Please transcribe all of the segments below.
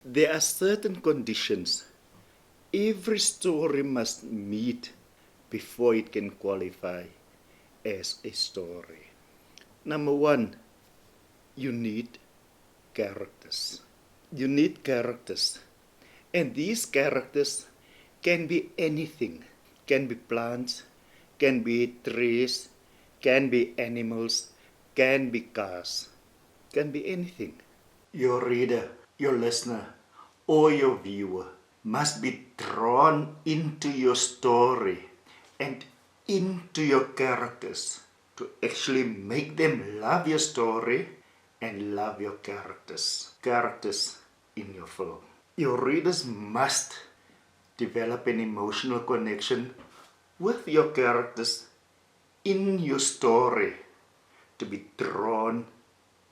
There are certain conditions every story must meet before it can qualify as a story. Number one, you need characters. You need characters. And these characters can be anything. Can be plants, can be trees, can be animals, can be cars, can be anything. Your reader, your listener, or your viewer must be drawn into your story and into your characters to actually make them love your story and love your characters in your film. Your readers must develop an emotional connection with your characters in your story to be drawn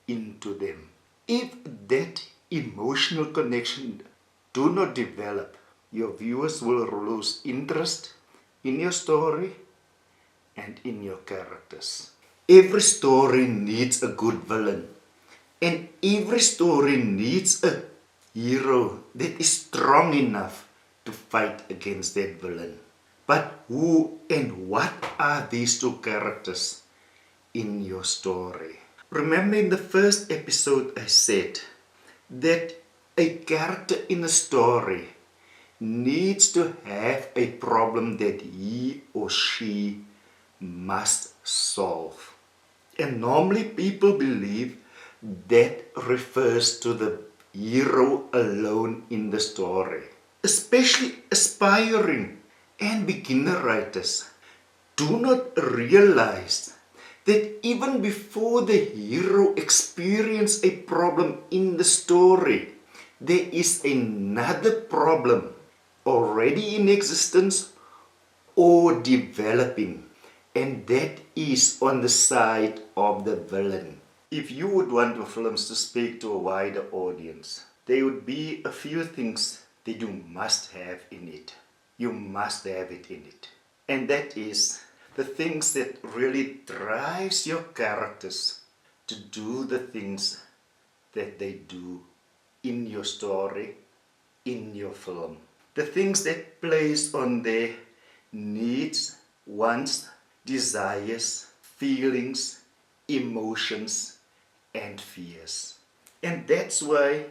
into them. If that emotional connection do not develop, your viewers will lose interest in your story and in your characters. Every story needs a good villain, and every story needs a hero that is strong enough to fight against that villain. But who and what are these two characters in your story? Remember in the first episode I said that a character in a story needs to have a problem that he or she must solve. And normally people believe that refers to the hero alone in the story. Especially aspiring and beginner writers do not realize that even before the hero experiences a problem in the story, there is another problem already in existence or developing, and that is on the side of the villain. If you would want your films to speak to a wider audience, there would be a few things that you must have in it. You must have it in it. And that is the things that really drives your characters to do the things that they do in your story, in your film. The things that plays on their needs, wants, desires, feelings, emotions, and fears. And that's why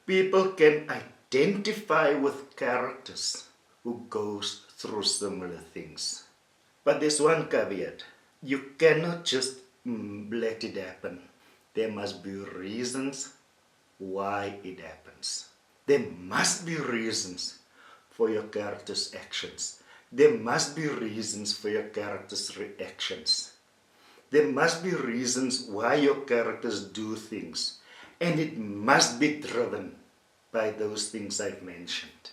people can identify with characters who goes through similar things. But there's one caveat. You cannot just let it happen. There must be reasons why it happens. There must be reasons for your character's actions. There must be reasons for your character's reactions. There must be reasons why your characters do things. And it must be driven by those things I've mentioned.